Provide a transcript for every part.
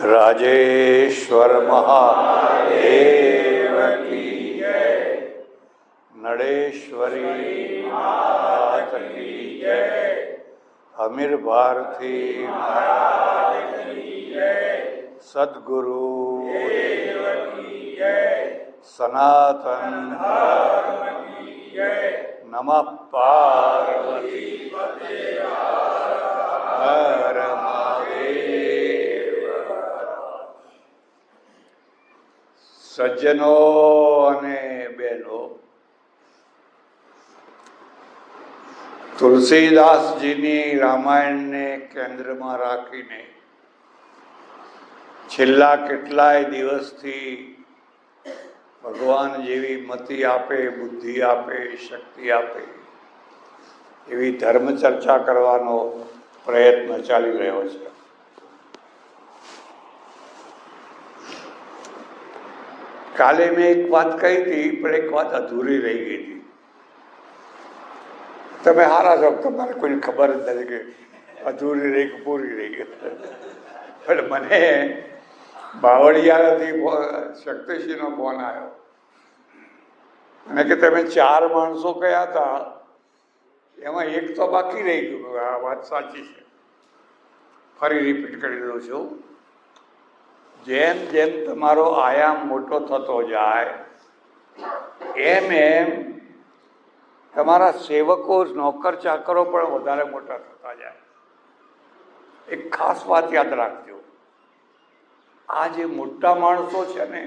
રાજેશ્વર મહાદેવ કી જય, નળેશ્વરી માત કી જય, અમીર ભારતી મહારાજ કી જય, સદગુરુ દેવ કી જય, સનાતન ધર્મ કી જય, નમઃ પાર્વતી પતે હર મહાદેવ। સજ્જનો અને બહેનો, તુલસીદાસજીની રામાયણને કેન્દ્રમાં રાખીને છેલ્લા કેટલાય દિવસથી ભગવાન જેવી મતિ આપે, બુદ્ધિ આપે, શક્તિ આપે એવી ધર્મ ચર્ચા કરવાનો પ્રયત્ન ચાલી રહ્યો છે। કાલે મેં એક વાત કહી હતી, પણ એક વાત અધૂરી રહી ગઈ હતી। તમે હારા છો, તમારે કોઈ ખબર જ નથી કે અધૂરી રહી કે પૂરી રહી ગઈ। પણ મને બાવળિયાથી શક્તિસિંહનો ફોન આવ્યો અને કે તમે 4 માણસો કયા હતા, એમાં એક તો બાકી રહી ગયું। આ વાત સાચી છે, ફરી રિપીટ કરી દઉં છું। જેમ જેમ તમારો આયામ મોટો થતો જાય એમ એમ તમારા સેવકો, નોકર ચાકરો પણ વધારે મોટા થતા જાય। એક ખાસ વાત યાદ રાખજો, આ જે મોટા માણસો છે ને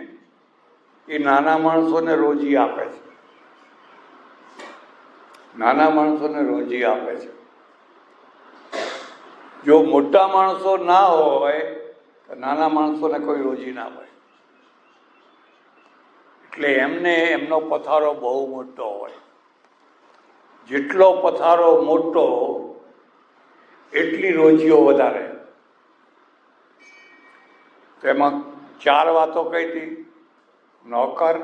એ નાના માણસોને રોજી આપે છે, નાના માણસોને રોજી આપે છે। જો મોટા માણસો ના હોય તો નાના માણસોને કોઈ રોજી ના હોય, એટલે એમને એમનો પથારો બહુ મોટો હોય। જેટલો પથારો મોટો એટલી રોજીઓ વધારે। તેમાં 4 વાતો કહી હતી: નોકર,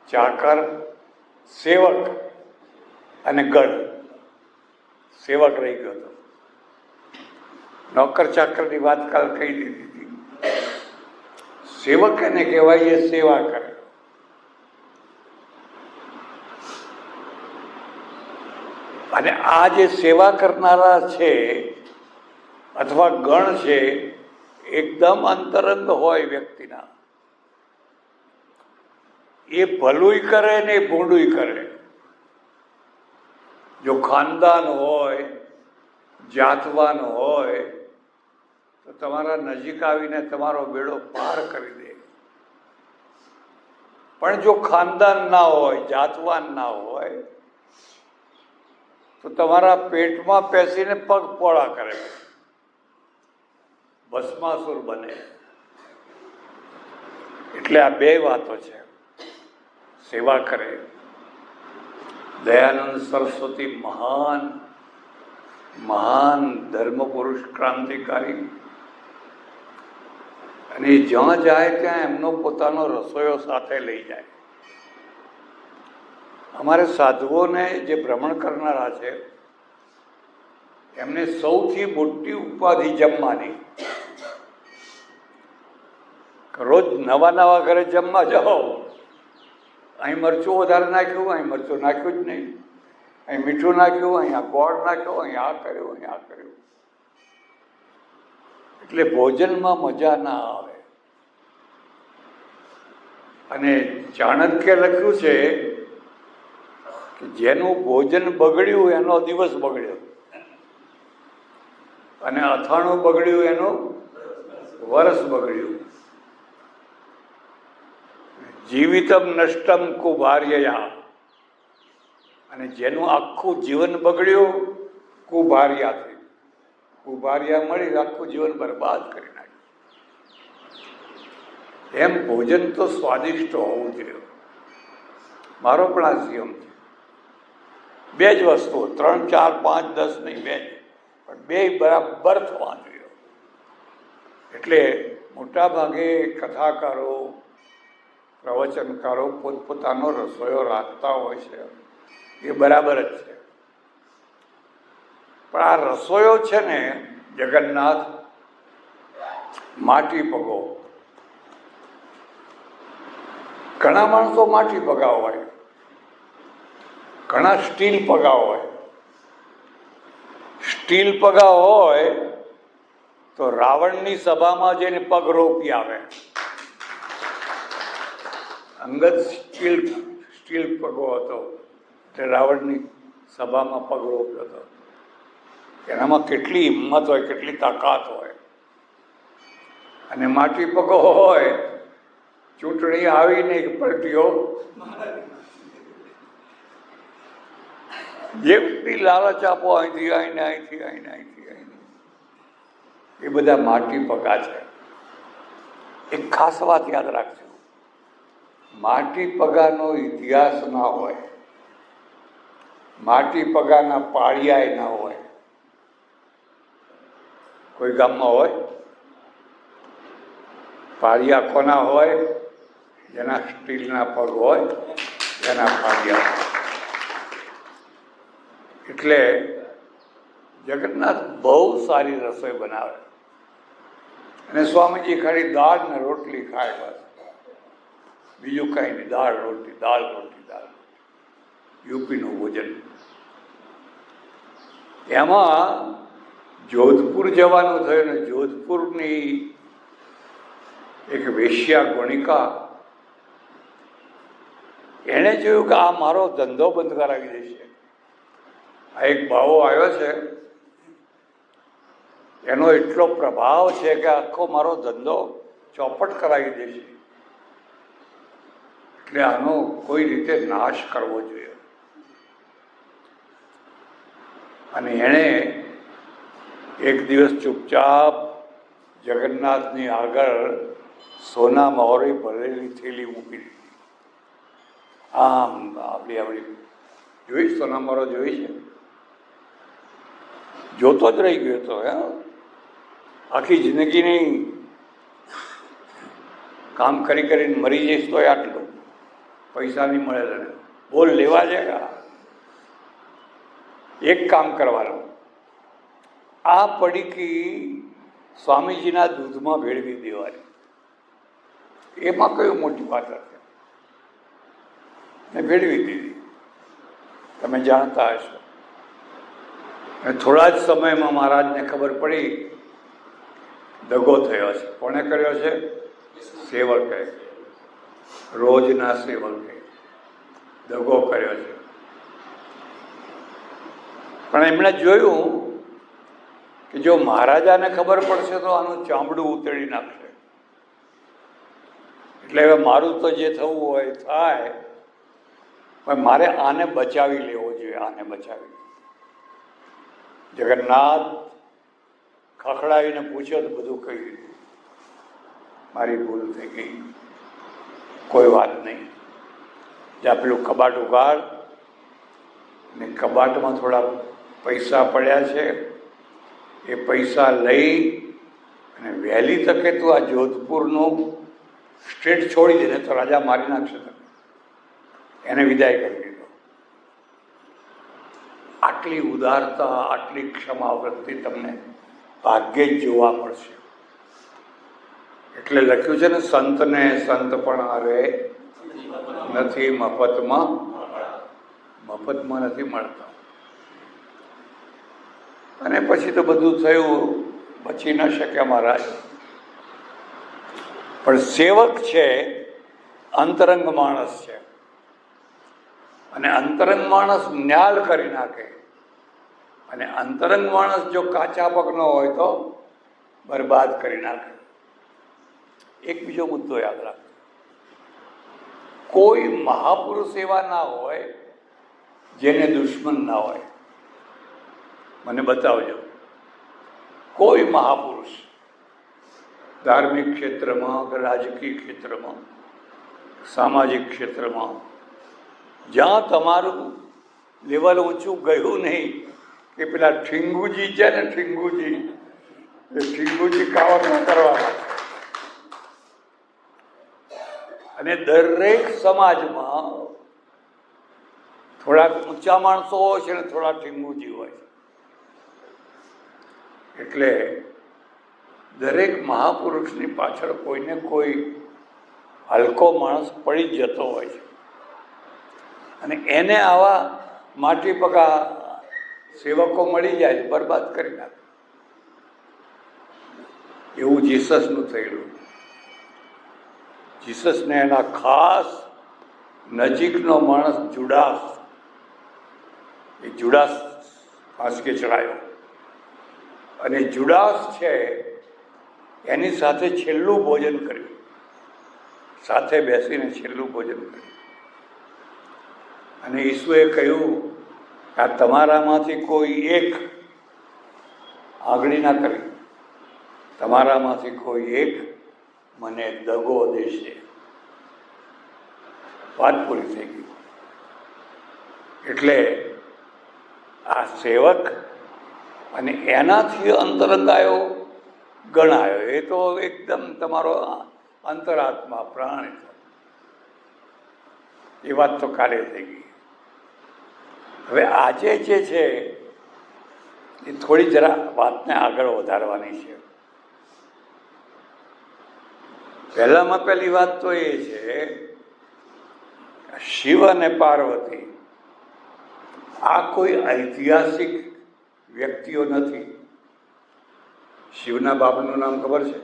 ચાકર, સેવક અને ગઢ। સેવક રહી ગયો હતો। નોકર ચાકરની વાત કાલ કહી દીધી હતી। સેવક એને કહેવાય, એ સેવા કરે। અને આ જે સેવા કરનારા છે અથવા ગણ છે, એકદમ અંતરંગ હોય વ્યક્તિના, એ ભલુંય કરે ને ભૂંડુંય કરે। જો ખાનદાન હોય, જાતવાન હોય તો તમારા નજીક આવીને તમારો બેડો પાર કરી દે। પણ જો ખાનદાન ના હોય, જાતવાન ના હોય તો તમારા પેટમાં પેસીને પગ પોળા કરે, ભસ્માસુર બને। એટલે આ 2 વાતો છે, સેવા કરે। દયાનંદ સરસ્વતી મહાન મહાન ધર્મ પુરુષ, ક્રાંતિકારી, અને જ્યાં જાય ત્યાં એમનો પોતાનો રસોઈયો સાથે લઈ જાય। અમારે સાધુઓને જે ભ્રમણ કરનારા છે એમને સૌથી મોટી ઉપાધિ જમવાની। રોજ નવા નવા ઘરે જમવા જાઓ, અહીં મરચું વધારે નાખ્યું, અહીં મરચું નાખ્યું જ નહીં, અહીં મીઠું નાખ્યું, અહીંયા ગોળ નાખ્યો, અહીં આ કર્યું, અહીં આ કર્યું, એટલે ભોજનમાં મજા ના આવે। અને ચાણક્ય લખ્યું છે કે જેનું ભોજન બગડ્યું એનો દિવસ બગડ્યો, અને અથાણું બગડ્યું એનું વર્ષ બગડ્યું। જીવિતમ નષ્ટમ કુભાર્યયા, અને જેનું આખું જીવન બગડ્યું કુભાર્યાથી, કુભાર્યા મળી આખું જીવન બરબાદ કરી નાખ્યું। એમ ભોજન તો સ્વાદિષ્ટ હોવું જોઈએ, મારો પણ આ નિયમ છે। 2 જ વસ્તુઓ, 3, 4, 5, 10 નહીં, 2 જ, પણ 2 બરાબર થવા જોઈએ। એટલે મોટા ભાગે કથાકારો, પ્રવચનકારો પોતપોતાનો રસોઈયો રાખતા હોય છે, એ બરાબર જ છે। પણ આ રસોઈયો છે ને, જગન્નાથ માટી પગો. ઘણા માણસો માટી પગા હોય, ઘણા સ્ટીલ પગા હોય. સ્ટીલ પગા હોય તો રાવણની સભામાં જઈને પગ રોપી આવે. અંગદ સ્ટીલ પગો હતો એટલે રાવણની સભામાં પગ રોપ્યો હતો. એનામાં કેટલી હિંમત હોય, કેટલી તાકાત હોય. અને માટી પગો હોય, ચૂંટણી આવીને પલટીઓ જેટલી લાલચ આપો, અહીંથી આવીને અહીંથી આવીને અહીંથી આવીને, એ બધા માટી પગા છે. એક ખાસ વાત યાદ રાખજો, માટી પગાનો ઇતિહાસ ના હોય, માટી પગાના પાળિયા ના હોય. કોઈ ગામમાં હોય પાળિયા કોના હોય? જેના સ્ટીલના પગ હોય એના પાળિયા. એટલે જગન્નાથ બહુ સારી રસોઈ બનાવે અને સ્વામીજી ખાલી દાળ ને રોટલી ખાય, બસ બીજું કાંઈ નહીં. દાળ રોટલી, દાળ રોટલી, દાળ. યુપીનું ભોજન. એમાં જોધપુર જવાનું થયું ને જોધપુરની એક વેશ્યા ગોણિકા, એણે જોયું કે આ મારો ધંધો બંધ કરાવી દેશે. આ એક ભાવો આવ્યો છે, એનો એટલો પ્રભાવ છે કે આખો મારો ધંધો ચોપટ કરાવી દેશે, એટલે આનો કોઈ રીતે નાશ કરવો જોઈએ. અને એણે એક દિવસ ચૂપચાપ જગન્નાથની આગળ સોના મોહરી ભરેલી થેલી મૂકી દીધી. આમ આપણી જોઈ, સોના મોહરો જોઈ છે? જોતો જ રહી ગયો હતો. આખી જિંદગીની કામ કરી કરીને મરી જઈશ તો આટલું પૈસા નહીં મળે તને, બોલ લેવા જાય. એક કામ કરવાનું, આ પડીકી સ્વામીજીના દૂધમાં ભેળવી દેવાની. એમાં કઈ મોટી વાત હતી? મેં ભેળવી દીધી, તમે જાણતા હશો. અને થોડા જ સમયમાં મહારાજને ખબર પડી દગો થયો છે. કોણે કર્યો છે? સેવકે, રોજના સેવકે દગો કર્યો છે. પણ એમણે જોયું કે જો મહારાજાને ખબર પડશે તો આનું ચામડું ઉતરી નાખશે. એટલે હવે મારું તો જે થવું હોય થાય, પણ મારે આને બચાવી લેવો જોઈએ. આને બચાવી. જગન્નાથ ખખડાવીને પૂછ્યો તો બધું કહી દીધું. મારી ભૂલ થઈ ગઈ, કોઈ વાત નહીં. જ્યાં પેલું કબાટ ઉગાડ, ને કબાટમાં થોડા પૈસા પડ્યા છે, એ પૈસા લઈ અને વહેલી તકે તું આ જોધપુરનું સ્ટેટ છોડી દે, ને તો રાજા મારી નાખશે તમે. એને વિદાય કરી દીધો. આટલી ઉદારતા, આટલી ક્ષમા વૃત્તિ તમને ભાગ્યે જ જોવા મળશે. એટલે લખ્યું છે ને, સંતને સંત પણ આવે નથી મફતમાં, મફતમાં નથી મળતા. અને પછી તો બધું થયું, બચી ન શક્યા મહારાજ. પણ સેવક છે, અંતરંગ માણસ છે, અને અંતરંગ માણસ ન્યાલ કરી નાખે. અને અંતરંગ માણસ જો કાચા પગનો હોય તો બરબાદ કરી નાખે. એક બીજો મુદ્દો યાદ રાખજો, કોઈ મહાપુરુષ એવા ના હોય જેને દુશ્મન ના હોય. મને બતાવજો કોઈ મહાપુરુષ, ધાર્મિક ક્ષેત્રમાં કે રાજકીય ક્ષેત્રમાં, સામાજિક ક્ષેત્રમાં, જ્યાં તમારું લેવલ ઊંચું ગયું નહીં. કે પેલા ઠીંગુજી છે ને, ઠીંગુજી, એ ઠીંગુજી કાવતરા કરવા. અને દરેક સમાજમાં થોડાક ઊંચા માણસો હોય છે ને થોડા ઠીંગુજી હોય છે. એટલે દરેક મહાપુરુષની પાછળ કોઈને કોઈ હલકો માણસ પડી જ જતો હોય છે, અને એને આવા માટી પગા સેવકો મળી જાય, બરબાદ કરી નાખે. એવું જીસસનું થયેલું. જીસસને એના ખાસ નજીકનો માણસ જુડાસ, એ જુડાસ ફાંસકે ચડાયો, અને જુડાસ છે એની સાથે છેલ્લું ભોજન કર્યું, સાથે બેસીને છેલ્લું ભોજન કર્યું. અને ઈસુએ કહ્યું આ તમારામાંથી કોઈ એક આંગળી ના કરી, તમારામાંથી કોઈ એક મને દગો દેશે. વાત પૂરી થઈ ગઈ. એટલે આ સેવક અને એનાથી અંતરંગાયો ગણાયો, એ તો એકદમ તમારો અંતરાત્મા પ્રાણ. એ વાત તો કાલે થઈ ગઈ. હવે આજે જે છે એ થોડી જરા વાતને આગળ વધારવાની છે. પહેલામાં પહેલી વાત તો એ છે શિવ અને પાર્વતી આ કોઈ ઐતિહાસિક વ્યક્તિઓ નથી. શિવના બાપનું નામ ખબર છે?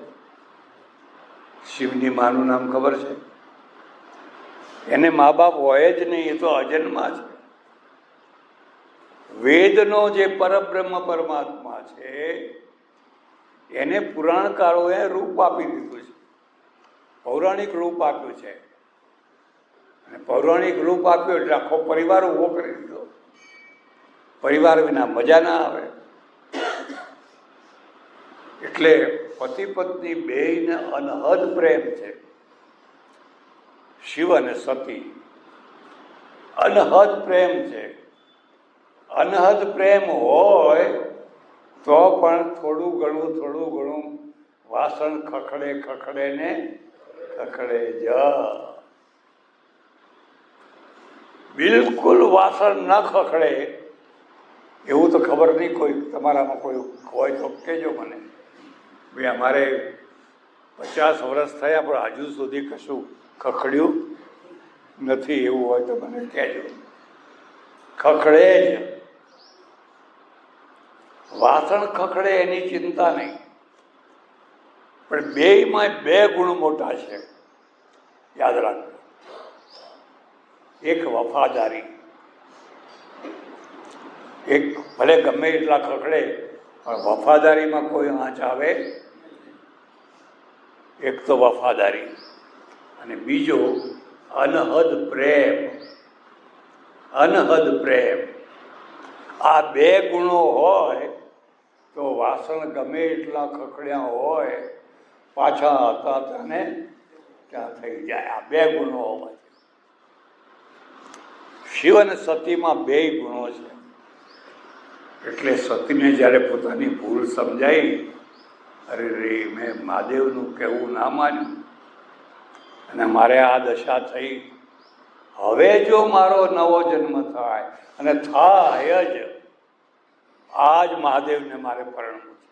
શિવની માનું નામ ખબર છે? એને મા બાપ હોય જ નહીં, એ તો અજન્મા છે. વેદનો જે પરબ્રહ્મ પરમાત્મા છે એને પુરાણકારોએ રૂપ આપી દીધું છે, પૌરાણિક રૂપ આપ્યું છે. અને પૌરાણિક રૂપ આપ્યું એટલે આખો પરિવાર ઉભો કરી દીધો. પરિવાર વિના મજા ના આવે. એટલે પતિ પત્ની બેયને અનહદ પ્રેમ છે. શિવ અને સતી અનહદ પ્રેમ છે. અનહદ પ્રેમ હોય તો પણ થોડું ઘણું વાસણ ખખડે ને ખખડે જ. બિલકુલ વાસણ ન ખખડે એવું તો ખબર નહીં, કોઈ તમારામાં કોઈ હોય તો કહેજો મને. ભાઈ અમારે 50 વર્ષ થયા પણ હજુ સુધી કશું ખખડ્યું નથી, એવું હોય તો મને કહેજો. ખખડે જ, વાસણ ખખડે એની ચિંતા નહીં, પણ બેયમાં 2 ગુણ મોટા છે, યાદ રાખજો. એક વફાદારી, એક ભલે ગમે એટલા ખખડે પણ વફાદારીમાં કોઈ આંચ આવે. એક તો વફાદારી, અને બીજો અનહદ પ્રેમ. અનહદ પ્રેમ, આ 2 ગુણો હોય તો વાસણ ગમે એટલા ખખડ્યા હોય પાછા હતા તને ક્યાં થઈ જાય. આ 2 ગુણો હોય. શિવ અને સતીમાં 2 ગુણો છે. એટલે સતીને જ્યારે પોતાની ભૂલ સમજાઈ, અરે રે મેં મહાદેવનું કહેવું ના માન્યું અને મારે આ દશા થઈ. હવે જો મારો નવો જન્મ થાય, અને થાય જ, આજ મહાદેવને મારે પરણવું છે,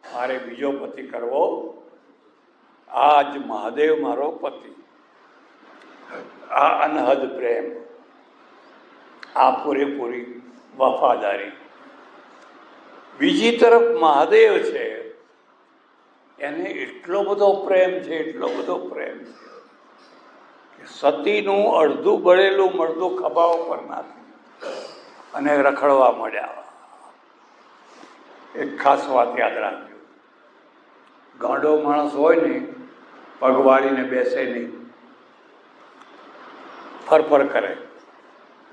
મારે બીજો પતિ કરવો, આજ મહાદેવ મારો પતિ. આ અનહદ પ્રેમ, આ પૂરેપૂરી વફાદારી. બીજી તરફ મહાદેવ છે, એને એટલો બધો પ્રેમ છે, એટલો બધો પ્રેમ છે કે સતીનું અડધું બળેલું મળદું ખભા ઉપર નાખી અને રખડવા મળ્યા. એક ખાસ વાત યાદ રાખજો, ગાંડો માણસ હોય ને પગ વાળીને બેસે નહીં, ફરફર કરે.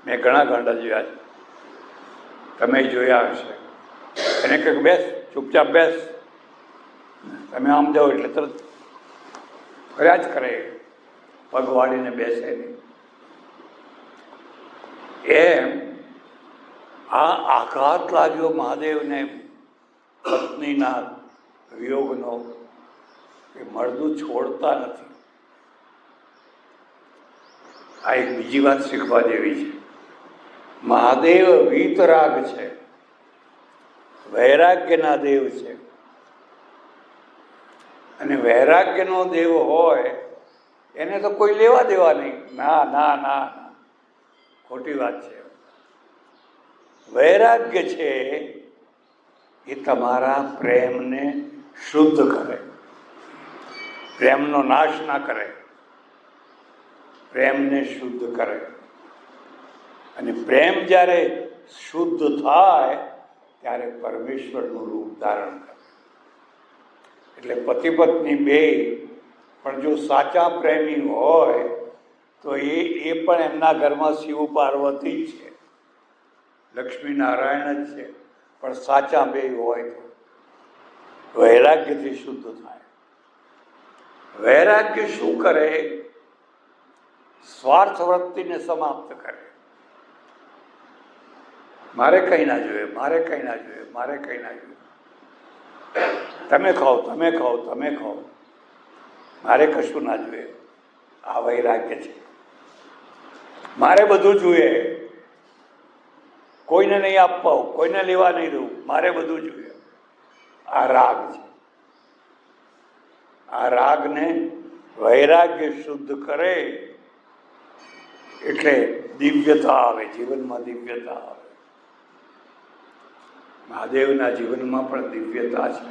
મેં ઘણા ગાંડા જોયા છે, તમે જોયા હશે. એને કંઈક બેસ, ચૂપચાપ બેસ, તમે આમ જાઓ એટલે તરત ફર્યા જ કરે, પગ વાળીને બેસે નહીં. એમ આ આઘાત લાગ્યો મહાદેવને પત્નીના વિયોગનો, એ મળદું છોડતા નથી. આ એક બીજી વાત શીખવા જેવી છે. મહાદેવ વીતરાગ છે, વૈરાગ્યના દેવ છે. અને વૈરાગ્યનો દેવ હોય એને તો કોઈ લેવા દેવા નહીં. ના ના ના, ખોટી વાત છે. વૈરાગ્ય છે એ તમારા પ્રેમને શુદ્ધ કરે, પ્રેમનો નાશ ના કરે, પ્રેમને શુદ્ધ કરે. અને પ્રેમ જ્યારે શુદ્ધ થાય ત્યારે પરમેશ્વરનું રૂપ ધારણ કરે. એટલે પતિ પત્ની બે પણ જો સાચા પ્રેમી હોય તો એ પણ એમના ઘરમાં શિવ પાર્વતી જ છે, લક્ષ્મી નારાયણ જ છે. પણ સાચા બે હોય તો વૈરાગ્યથી શુદ્ધ થાય. વૈરાગ્ય શું કરે? સ્વાર્થ વૃત્તિને સમાપ્ત કરે. મારે કઈ ના જોઈએ, મારે કઈ ના જોઈએ, મારે કઈ ના જોઈએ. તમે ખાઓ, તમે ખાઓ, તમે ખાઓ, મારે કશું ના જોઈએ. આ વૈરાગ્ય છે. મારે બધું જોઈએ, કોઈને નહીં આપવા, કોઈને લેવા નહીં દઉં, મારે બધું જોઈએ. આ રાગ છે. આ રાગને વૈરાગ્ય શુદ્ધ કરે એટલે દિવ્યતા આવે, જીવનમાં દિવ્યતા આવે. મહાદેવના જીવનમાં પણ દિવ્યતા છે.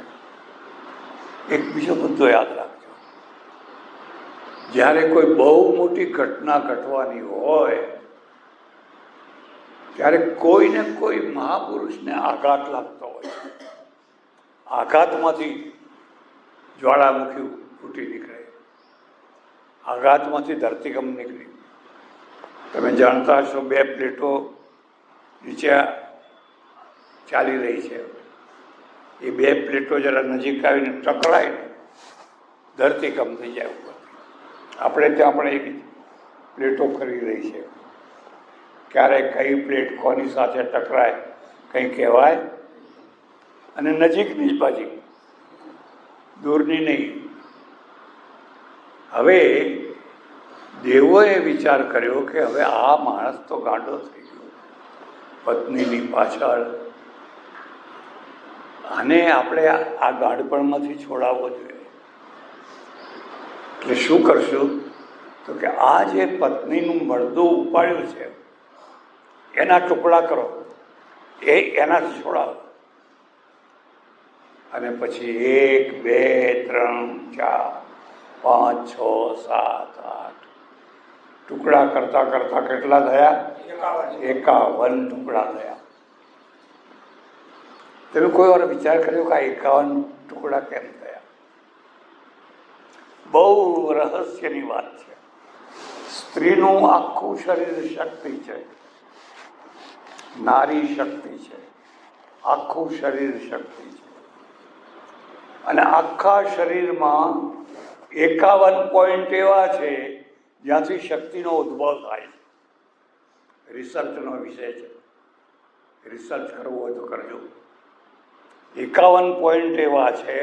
એક બીજો મુદ્દો યાદ રાખજો. જ્યારે કોઈ બહુ મોટી ઘટના ઘટવાની હોય ત્યારે કોઈને કોઈ મહાપુરુષને આઘાત લાગતો હોય. આઘાતમાંથી જ્વાળામુખી ફૂટી નીકળે, આઘાતમાંથી ધરતીકંપ નીકળી. તમે જાણતા હશો, 2 પ્લેટો નીચે ચાલી રહી છે. એ 2 પ્લેટો જરા નજીક આવીને ટકરાય ને ધરતીકંપ થઈ જાય ઉપર. આપણે ત્યાં પણ એક પ્લેટો કરી રહી છે. ક્યારે કઈ પ્લેટ કોની સાથે ટકરાય કંઈ કહેવાય. અને નજીકની જ બાજુ, દૂરની નહીં. હવે દેવોએ વિચાર કર્યો કે હવે આ માણસ તો ગાંડો થઈ ગયો, પત્નીની પાછળ, આને આપણે આ ગાંડપણમાંથી છોડાવવો જોઈએ. એટલે શું કરશું? તો કે આ જે પત્નીનું મળદું ઉપાડ્યું છે એના ટુકડા કરો, એનાથી છોડાવો. અને પછી 1, 2, 3, 4, 5, 6, 7, 8 ટુકડા કરતા કરતા કેટલા થયા? 51 ટુકડા થયા. તમે કોઈ વાર વિચાર કર્યો કે આ 51 ટુકડા કેમ થયા? બહુ રહસ્યની વાત છે. સ્ત્રીનું આખું શરીર શક્તિ છે, નારી શક્તિ છે, આખું શરીર શક્તિ છે. અને આખા શરીરમાં 51 પોઈન્ટ એવા છે જ્યાંથી શક્તિનો ઉદ્ભવ થાય છે. રિસર્ચનો વિષય છે, રિસર્ચ કરવું હોય તો કરજો. 51 પોઈન્ટ એવા છે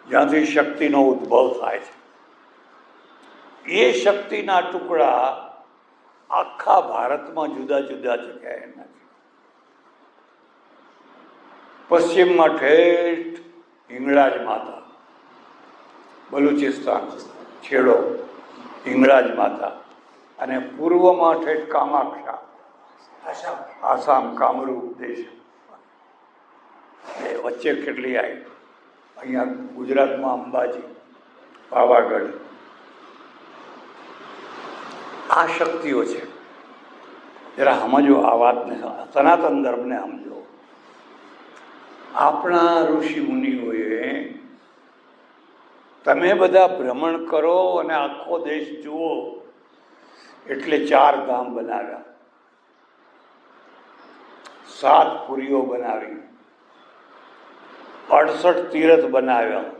જ્યાંથી શક્તિનો ઉદ્ભવ થાય છે. એ શક્તિના ટુકડા આખા ભારતમાં જુદા જુદા જગ્યાએ નથી. પશ્ચિમમાં ઠેઠ હિંગળાજ માતા, બલુચિસ્તાન છેડો હિંગળાજ માતા, અને પૂર્વમાં ઠેઠ કામાખ્યા, આસામ કામરૂપ દેશ. વચ્ચે કેટલી આવી, અહીંયા ગુજરાતમાં અંબાજી, પાવાગઢ. આ શક્તિઓ છે. જરા સમજો આ વાતને, સનાતન ધર્મને સમજો. આપણા ઋષિ મુનિઓએ, તમે બધા ભ્રમણ કરો અને આખો દેશ જુઓ એટલે 4 ધામ બનાવ્યા, 7 પુરીઓ બનાવી, 68 તીર્થ બનાવ્યા,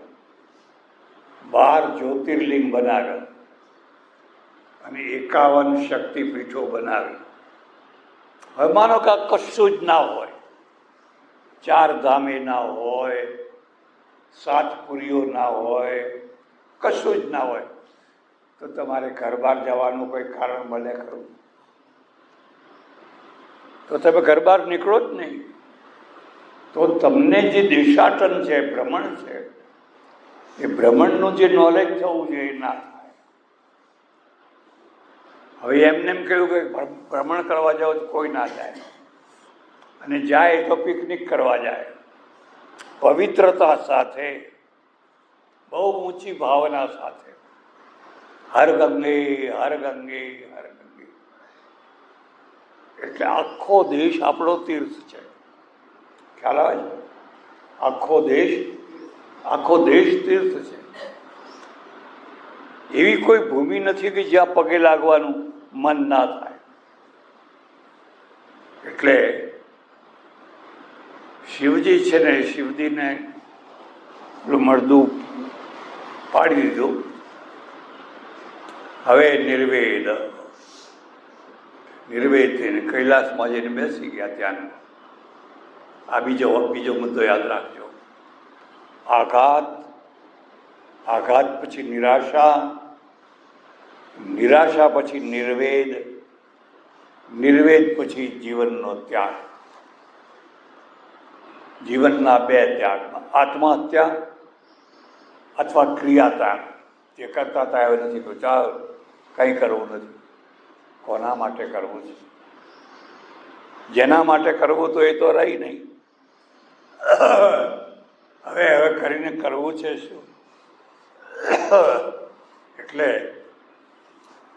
12 જ્યોતિર્લિંગ બનાવ્યા અને 51 શક્તિપીઠો બનાવી. હવે માનો કે આ કશું જ ના હોય, 4 ધામે ના હોય, 7 પુરીઓ ના હોય, કશું જ ના હોય, તો તમારે ઘર બહાર જવાનું કોઈ કારણ બને ખરું? તો તમે ઘર બહાર નીકળો જ નહીં. તો તમને જે દેશાટન છે, ભ્રમણ છે, એ ભ્રમણનું જે નોલેજ થવું જોઈએ એ ના થાય. હવે એમને એમ કહ્યું કે ભ્રમણ કરવા જાઓ તો કોઈ ના જાય, અને જાય તો પિકનિક કરવા જાય, પવિત્રતા સાથે, બહુ ઊંચી ભાવના સાથે, હર ગંગે હર ગંગે હર ગંગે. એટલે આખો દેશ આપણો તીર્થ છે. ખ્યાલ આવે છે? આખો દેશ તીર્થ છે. એવી કોઈ ભૂમિ નથી કે જ્યાં પગે લાગવાનું મન ના થાય. એટલે શિવજી છે ને, શિવજીને મળદું પાડી દીધું. હવે નિર્વેદ થઈને કૈલાસમાં જઈને બેસી ગયા. ત્યાં આ બીજો મુદ્દો યાદ રાખજો. આઘાત પછી નિરાશા પછી નિર્વેદ પછી જીવનનો ત્યાગ. જીવનના બે ત્યાગમાં આત્મહત્યા અથવા ક્રિયા ત્યાગ. જે કરતા હતા એવું નથી કહ્યું, ચાલ કંઈ કરવું નથી. કોના માટે કરવું છે? જેના માટે કરવું તો એ તો રહી નહીં. હવે કરીને કરવું છે શું? એટલે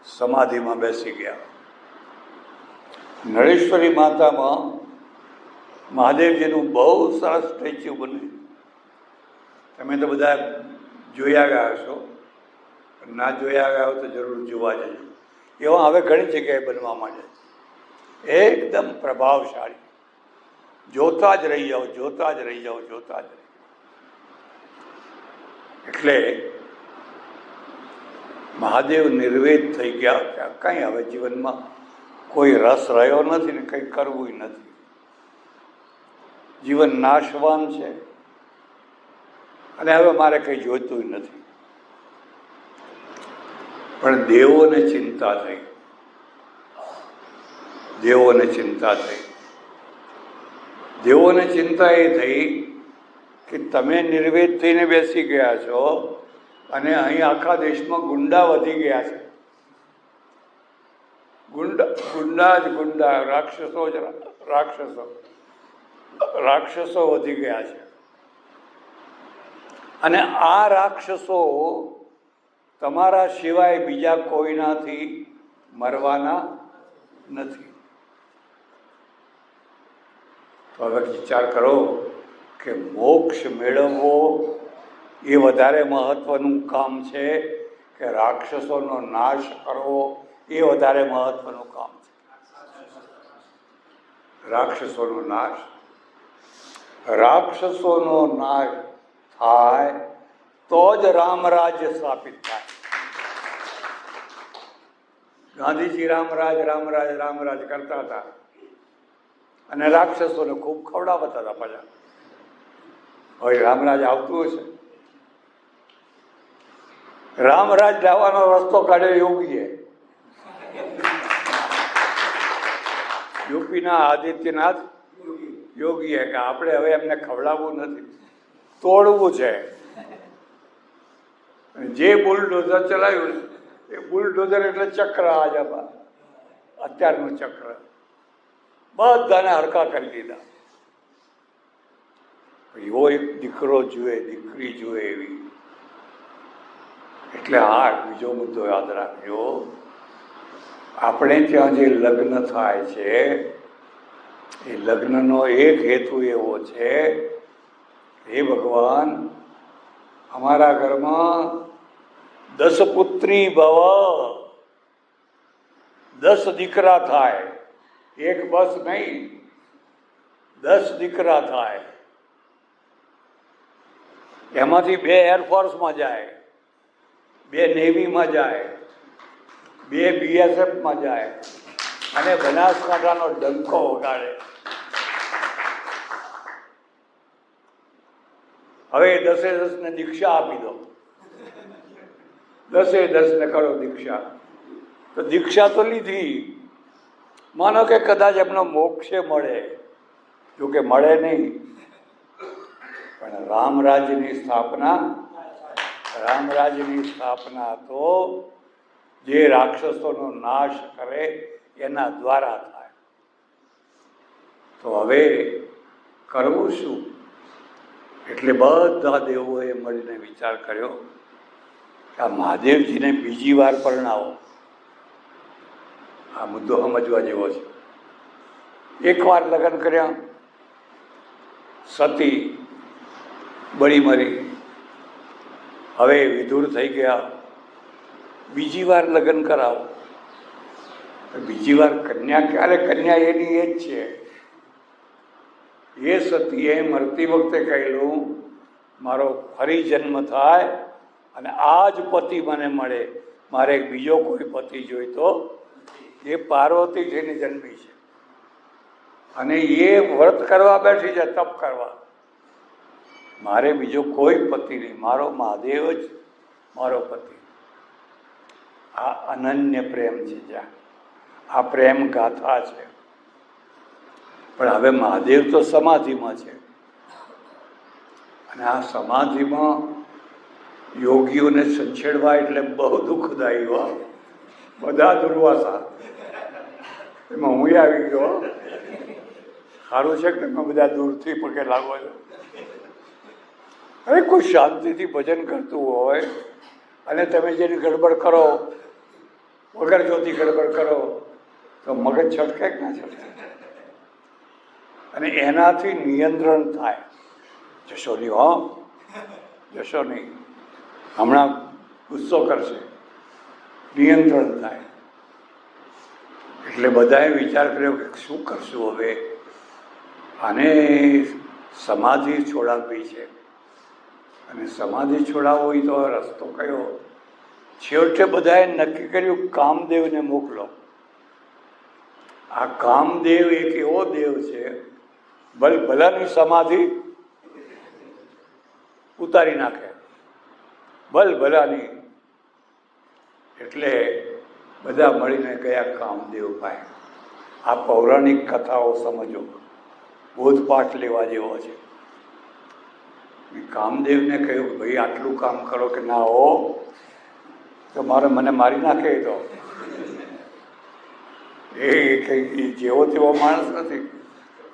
સમાધિમાં બેસી ગયા. નળેશ્વરી માતામાં મહાદેવજીનું બહુ સરસ સ્ટેચ્યુ બન્યું. તમે તો બધા જોયા ગયા છો, ના જોયા ગયા હો તો જરૂર જોવા જજો. એવા હવે ઘણી જગ્યાએ બનવા માંડે છે. એકદમ પ્રભાવશાળી. જોતા જ રહી જાઓ. એટલે મહાદેવ નિર્વેદ થઈ ગયા. કંઈ હવે જીવનમાં કોઈ રસ રહ્યો નથી ને કંઈ કરવું નથી. જીવન નાશવાન છે અને હવે મારે કંઈ જોઈતું નથી. પણ દેવોને ચિંતા થઈ. દેવોને ચિંતા એ થઈ કે તમે નિર્વેદ થઈને બેસી ગયા છો અને અહીં આખા દેશમાં ગુંડા વધી ગયા છે. ગુંડા રાક્ષસો વધી ગયા છે. અને આ રાક્ષસો તમારા સિવાય બીજા કોઈનાથી મરવાના નથી. તો હવે વિચાર કરો કે મોક્ષ મેળવવો એ વધારે મહત્વનું કામ છે કે રાક્ષસોનો નાશ કરવો એ વધારે મહત્વનું કામ છે? રાક્ષસોનો નાશ થાય તો જ રામરાજ્ય સ્થાપિત થાય. ગાંધીજી રામરાજ કરતા હતા અને રાક્ષસોને ખૂબ ખવડાવતા હતા. પાછા હવે રામરાજ આવતું હશે. રામરાજ લાવવાનો રસ્તો કાઢ્યો યોગીએ. યુપીના આદિત્યનાથ યોગીએ કે આપણે હવે એમને ખવડાવવું નથી, તોડવું છે. જે બુલડોઝર ચલાવ્યું એ બુલડોઝર એટલે ચક્ર. અત્યારનું ચક્ર બધાને હરકા કરી દીધા. એવો એક દીકરો જુએ, દીકરી જુએ એવી. એટલે બીજો મુદ્દો યાદ રાખજો. આપણે ત્યાં જે લગ્ન થાય છે એ લગ્નનો એક હેતુ એવો છે, હે ભગવાન અમારા ઘરમાં 10 પુત્રી ભવ, 10 દીકરા થાય. એક બસ નહીં, 10 દીકરા થાય. એમાંથી 2 એરફોર્સમાં જાય, 2 નેવીમાં જાય, 2 BSFમાં જાય અને બનાસકાંઠાનો ડંકો વગાડે. હવે 10 ને દીક્ષા આપી દો. 10 ને કરો દીક્ષા. તો દીક્ષા તો લીધી. માનો કે કદાચ એમનો મોક્ષે મળે, જોકે મળે નહીં, પણ રામરાજ્યની સ્થાપના રામરાજની સ્થાપના તો જે રાક્ષસોનો નાશ કરે એના દ્વારા થાય. તો હવે કરવું શું? એટલે બધા દેવોએ મળીને વિચાર કર્યો કે આ મહાદેવજીને બીજી વાર પરણાવો. આ મુદ્દો સમજવા જેવો છે. એકવાર લગ્ન કર્યા, સતી બળી મરી, હવે વિધુર થઈ ગયા, બીજી વાર લગ્ન કરાવો. બીજી વાર કન્યા ક્યારે? કન્યા એની એ જ છે. એ સતીએ મરતી વખતે કહેલું મારો ફરી જન્મ થાય અને આ જ પતિ મને મળે, મારે બીજો કોઈ પતિ જોઈતો. એ પાર્વતી થઈને જન્મી છે અને એ વ્રત કરવા બેઠી છે, તપ કરવા. મારે બીજો કોઈ પતિ નહીં, મારો મહાદેવ જ મારો પતિ. આ અનન્ય પ્રેમ છે. જ્યાં આ પ્રેમ ગાથા છે. પણ હવે મહાદેવ તો સમાધિમાં છે અને આ સમાધિમાં યોગીઓને સંછેડવા એટલે બહુ દુઃખદાયી હોય. બધા દુર્વાસા એમાં હું આવી ગયો. સારું છે કે તમે બધા દૂરથી પગે લાગો છો. અરે કોઈ શાંતિથી ભજન કરતું હોય અને તમે જેની ગડબડ કરો, વગર જોતી ગડબડ કરો તો મગજ છટકે કે ના છટકે? અને એનાથી નિયંત્રણ થાય. જશો નહીં, હો જશો નહીં, હમણાં ગુસ્સો કરશે, નિયંત્રણ થાય. એટલે બધાએ વિચાર કર્યો કે શું કરશું હવે? આને સમાધિ છોડાવવી છે. અને સમાધિ છોડાવવો હોય તો રસ્તો કયો? છેવટે બધાએ નક્કી કર્યું કામદેવને મોકલો. આ કામદેવ એક એવો દેવ છે, ભલાની સમાધિ ઉતારી નાખે, ભલાની. એટલે બધા મળીને ગયા કામદેવ પાસે. આ પૌરાણિક કથાઓ સમજો, બોધપાઠ લેવા જેવો છે. કામદેવને કહ્યું કે ભાઈ આટલું કામ કરો કે ના હો તો મને મારી નાખે. તો એ જેવો તેવો માણસ નથી,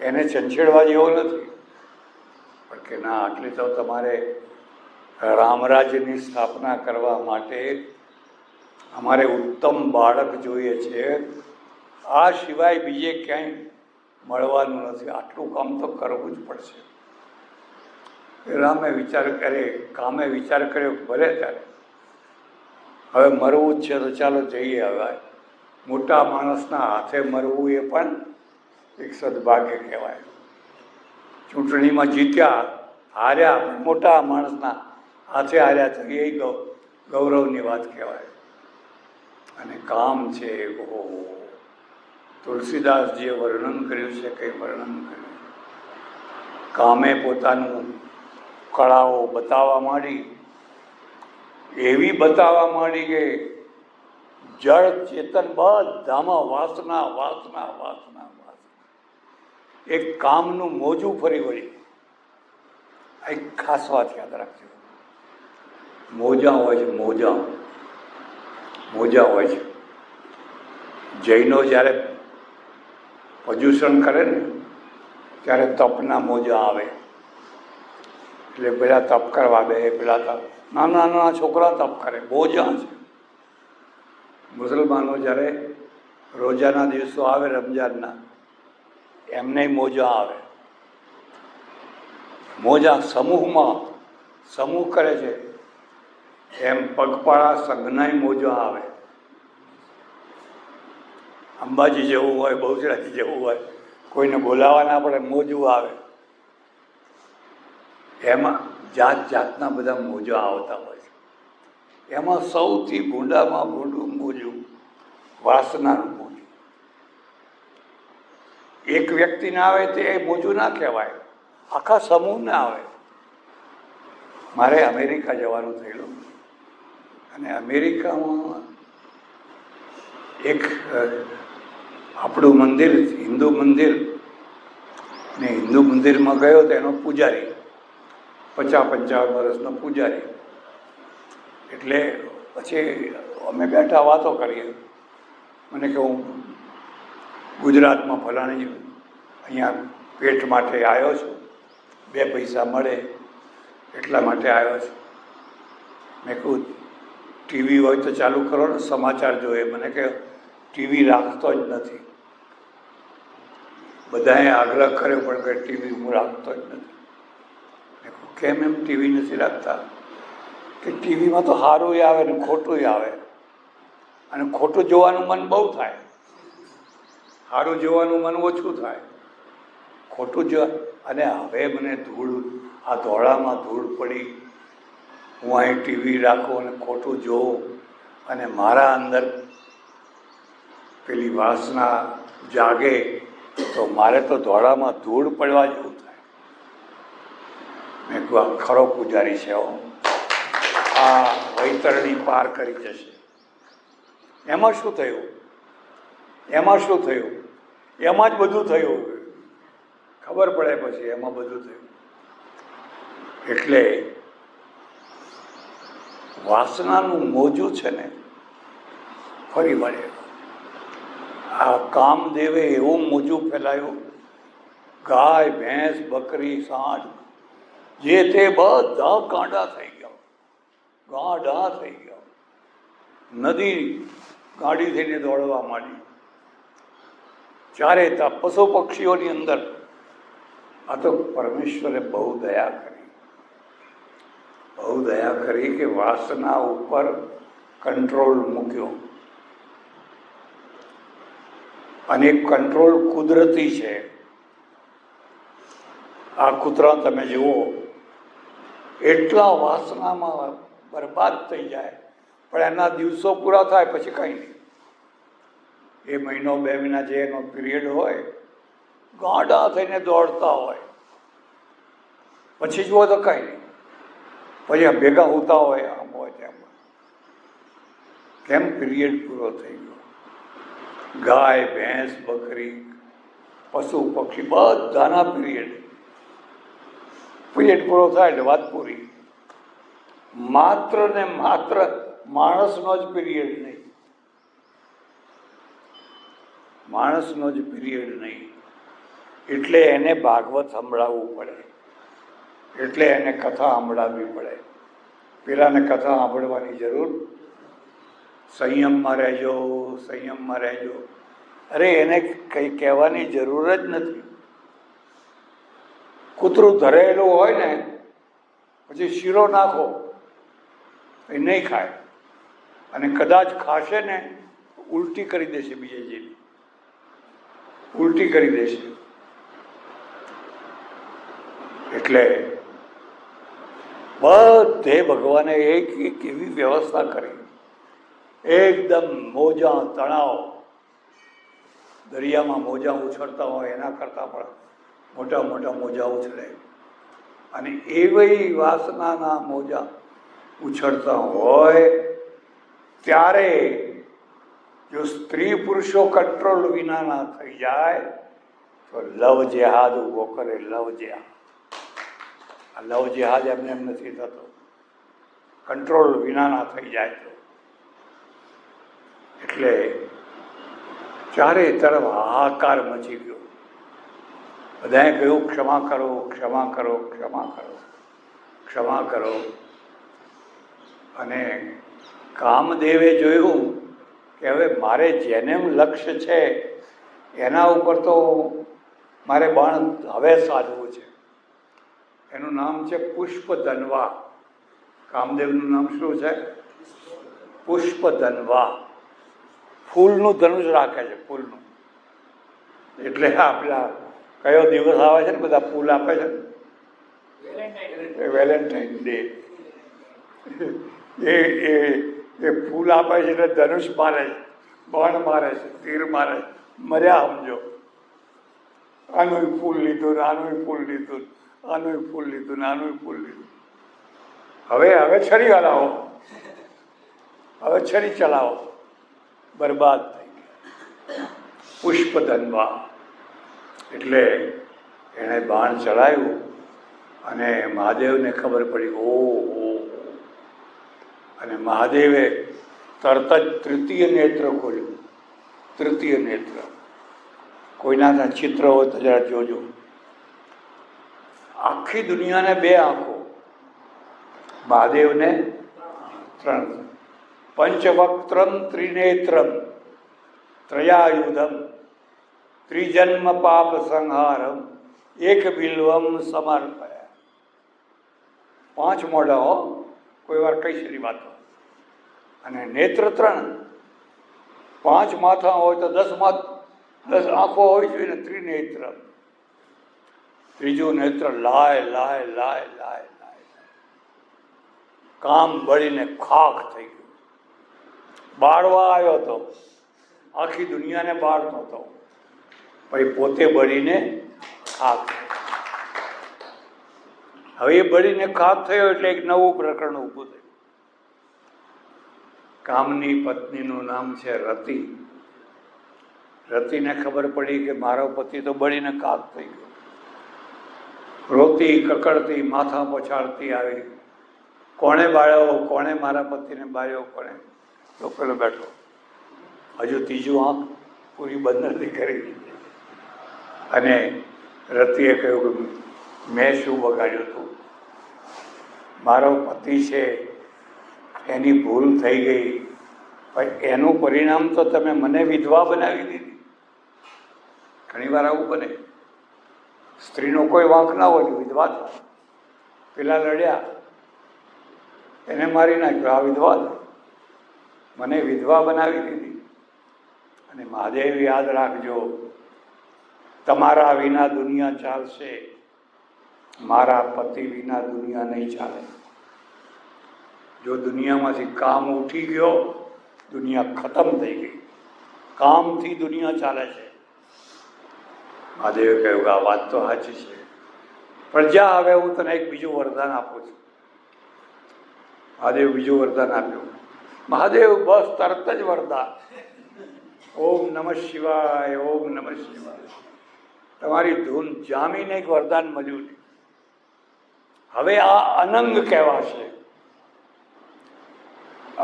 એને છંછેડવા જેવો નથી. પણ કે ના, આટલી તો તમારે રામરાજ્યની સ્થાપના કરવા માટે અમારે ઉત્તમ બાળક જોઈએ છે, આ સિવાય બીજે ક્યાંય મળવાનું નથી. આટલું કામ તો કરવું જ પડશે. કામે વિચાર કર્યો ભલે ત્યારે હવે મરવું જ છે તો ચાલો જઈએ. હવે મોટા માણસના હાથે મરવું એ પણ એક સદભાગ્ય કહેવાય. ચૂંટણીમાં જીત્યા, હાર્યા, પણ મોટા માણસના હાથે હાર્યા તો એ ગૌરવની વાત કહેવાય. અને કામ છે, ઓહો, તુલસીદાસજીએ વર્ણન કર્યું છે. કંઈ વર્ણન કર્યું? કામે પોતાનું કળાઓ બતાવવા માંડી, એવી બતાવવા માંડી કે જળ ચેતન બધામાં વાસના વાસના વાસના વાસના. એક કામનું મોજું ફરી વળી. એક ખાસ વાત યાદ રાખજો. મોજા હોય છે, મોજા હોય છે. જૈનો જ્યારે પર્યુષણ કરે ને ત્યારે તપના મોજા આવે. એટલે પેલા તપ કરવા બે, પેલા તપ, નાના છોકરા તપ કરે, મોજા છે. મુસલમાનો જ્યારે રોજાના દિવસો આવે રમજાનના, એમને મોજા આવે. મોજા સમૂહ કરે છે. એમ પગપાળા સંઘનાય મોજા આવે. અંબાજી જેવું હોય, બહુચરાજી જેવું હોય, કોઈને બોલાવવા ના પડે, મોજું આવે. એમાં જાત જાતના બધા મોજા આવતા હોય છે. એમાં સૌથી ભૂંડામાં ભૂંડું મોજું વાસનાનું મોજું. એક વ્યક્તિને આવે તે મોજું ના કહેવાય, આખા સમૂહને આવે. મારે અમેરિકા જવાનું થયેલું અને અમેરિકામાં એક આપણું મંદિર, હિન્દુ મંદિર, ને હિન્દુ મંદિરમાં ગયો તો એનો પૂજારી, 50-55 વર્ષનો પૂજારી, એટલે પછી અમે બેઠા વાતો કરીએ. મને કે હું ગુજરાતમાં ફલાણી અહીંયા પેટ માટે આવ્યો છું, 2 પૈસા મળે એટલા માટે આવ્યો છું. મેં કહું ટીવી હોય તો ચાલુ કરો ને, સમાચાર જોઈએ. મને કે ટીવી રાખતો જ નથી. બધાએ આગ્રહ કર્યો પણ કે ટીવી હું રાખતો જ નથી. મેં કહું કેમ એમ ટીવી નથી રાખતા? કે ટીવીમાં તો સારું આવે ને ખોટું આવે, અને ખોટું જોવાનું મન બહુ થાય, સારું જોવાનું મન ઓછું થાય. ખોટું અને હવે મને આ ધોળામાં ધૂળ પડી, હું અહીં ટીવી રાખું અને ખોટું જોઉં, અને મારા અંદર પેલી વાસના જાગે તો મારે તો ધોળામાં ધૂળ પડવા જેવું થાય. મેં કહું આ ખરો પૂજારી છે, આ વૈતરણી પાર કરી જશે. એમાં શું થયું? એમાં શું થયું? એમાં જ બધું થયું. ખબર પડે પછી એમાં બધું થયું. એટલે વાસનાનું મોજું છે ને ફરી વળે. આ કામદેવે એવું મોજું ફેલાયું, ગાય ભેંસ બકરી સાંઢ જે તે બધા ગાંડા થઈ ગયા, ગાંડા થઈ ગયા. નદી ગાડી થઈને દોડવા માંડી. ચારે તા પશુ પક્ષીઓની અંદર. આ તો પરમેશ્વરે બહુ દયા કરી, બહુ દયા કરી કે વાસના ઉપર કંટ્રોલ મૂક્યો. અને કંટ્રોલ કુદરતી છે. આ કૂતરા તમે જુઓ, એટલા વાસનામાં બરબાદ થઈ જાય, પણ એના દિવસો પૂરા થાય પછી કંઈ નહીં. એ મહિનો 2 મહિના જે એનો પીરિયડ હોય, ગાંડા થઈને દોડતા હોય, પછી જુઓ તો કંઈ નહીં. પછી આ ભેગા હોતા હોય, આમ હોય તેમ. કેમ? પીરિયડ પૂરો થઈ ગયો. ગાય ભેંસ બકરી પશુ પક્ષી બધાના પીરિયડ પૂરો થાય એટલે વાત પૂરી. માત્ર ને માત્ર માણસનો જ પીરિયડ નહીં, માણસનો જ પીરિયડ નહીં. એટલે એને ભાગવત સંભળાવવું પડે, એટલે એને કથા સંભળાવવી પડે. પેલાને કથા સાંભળવાની જરૂર, સંયમમાં રહેજો, સંયમમાં રહેજો. અરે એને કંઈ કહેવાની જરૂર જ નથી. કૂતરું ધરેલું હોય ને, પછી શીરો નાખો એ નહીં ખાય, અને કદાચ ખાશે ને ઉલટી કરી દેશે, બીજે જેવી ઉલટી કરી દેશે. એટલે બધે ભગવાને એક એવી વ્યવસ્થા કરી, એકદમ મોજા તણાવ. દરિયામાં મોજા ઉછળતા હોય એના કરતાં પણ મોટા મોટા મોજા ઉછળે, અને એવી વાસનાના મોજા ઉછળતા હોય ત્યારે જો સ્ત્રી પુરુષો કંટ્રોલ વિનાના થઈ જાય તો લવ જેહાદ ઊભો કરે. લવ જેહાદ, આ લવ જેહાદ એમને એમ નથી થતો, કંટ્રોલ વિનાના થઈ જાય તો. એટલે ચારે તરફ હાહાકાર મચી ગયો. બધાએ કહ્યું ક્ષમા કરો, ક્ષમા કરો, ક્ષમા કરો, ક્ષમા કરો. અને કામદેવે જોયું કે હવે મારે જેને લક્ષ્ય છે એના ઉપર તો મારે બાણ હવે સાધવું છે. એનું નામ છે પુષ્પધન્વા. કામદેવનું નામ શું છે? પુષ્પધન્વા. ફૂલનું ધનુષ રાખે છે, ફૂલનું. એટલે આપણા કયો દિવસ આવે છે ને, બધા ફૂલ આપે છે, વેલેન્ટાઇન ડે. એ ફૂલ આપે છે એટલે ધનુષ મારે છે, બાણ મારે છે, તીર મારે છે. મર્યા સમજો. આનું ફૂલ લીધું ને આનું ફૂલ લીધું, આનું ફૂલ લીધું ને આનું ફૂલ લીધું. હવે છરી હલાવો, હવે છરી ચલાવો. બરબાદ થઈ ગયા. પુષ્પધન્વા. એટલે એણે બાણ ચલાવ્યું અને મહાદેવને ખબર પડી. ઓહો! અને મહાદેવે તરત જ તૃતીય નેત્ર ખોલ્યું. તૃતીય નેત્ર, કોઈના ચિત્ર હોય તો જરા જોજો. આખી દુનિયાને 2 આંખો, મહાદેવને 3. પંચવક્ત્રમ ત્રિનેત્રમ ત્રયાયુધમ ત્રિજન્મ પાપ સંહારમ એક બિલ્વમ સમર્પયા. 5 મોઢા હો, કોઈ વાર કઈ શરી વાતો. અને નેત્ર 3, 5 માથા હોય તો 10 આંખો હોય જોઈએ ને. ત્રિનેત્ર, ત્રીજું નેત્ર લાય લાય લાય લાય લાય, કામ બળીને ખાખ થઈ ગયું. બાળવા આવ્યો હતો, આખી દુનિયાને બાળતો હતો, પછી પોતે બળીને ખાખ. હવે એ બળીને ખાખ થયો એટલે એક નવું પ્રકરણ ઊભું થયું. કામની પત્નીનું નામ છે રતિ. રતિને ખબર પડી કે મારો પતિ તો બળીને ખાખ થઈ ગયો. રોતી કકડતી માથા પછાડતી આવી, કોણે બાળ્યો, કોણે મારા પતિને બાળ્યો, કોણે? તો પેલો બેઠો, હજુ ત્રીજું આંખ પૂરી બંધ નથી કરી. અને રતિએ કહ્યું કે મેં શું બગાડ્યું હતું? મારો પતિ છે, એની ભૂલ થઈ ગઈ, પણ એનું પરિણામ તો તમે મને વિધવા બનાવી દીધી. ઘણી વાર આવું બને, સ્ત્રીનો કોઈ વાંક ના હોય, વિધવા. પેલા લડ્યા, એને મારી નાખ્યો, આ વિધવા, મને વિધવા બનાવી દીધી. અને મહાદેવ યાદ રાખજો, તમારા વિના દુનિયા ચાલશે, મારા પતિ વિના દુનિયા નહીં ચાલે. જો દુનિયામાંથી કામ ઉઠી ગયો, દુનિયા ખતમ થઈ ગઈ. કામથી દુનિયા ચાલે છે. મહાદેવે કહ્યું કે આ વાત તો સાચી છે, પણ જા, હવે હું તને એક બીજું વરદાન આપું છું. મહાદેવ બીજું વરદાન આપ્યું. મહાદેવ બસ તરત જ વરદાન, ઓમ નમઃ શિવાય, ઓમ નમઃ શિવાય. તમારી ધૂન જામીને એક વરદાન મળ્યું. હવે આ અનંગ કહેવાશે.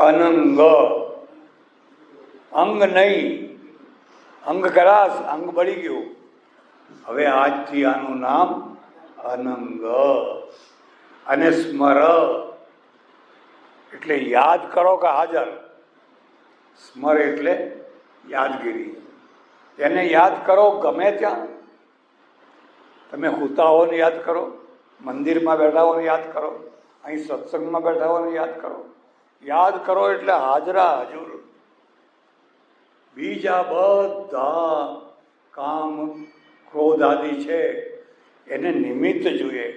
અનંગ, અંગ નહીં. અંગ કરાશ, અંગ બળી ગયું. હવે આજથી આનું નામ અનંગ. અને સ્મર એટલે યાદ કરો કે હાજર. સ્મર એટલે યાદગીરી. એને યાદ કરો ગમે ત્યાં. તમે સૂતા હોને યાદ કરો, મંદિરમાં બેઠા હોને યાદ કરો, અહીં સત્સંગમાં બેઠા હોને યાદ કરો. યાદ કરો એટલે હાજરા હજુર. બીજા બધા કામ ક્રોધ આદિ છે એને નિમિત્ત જોઈએ,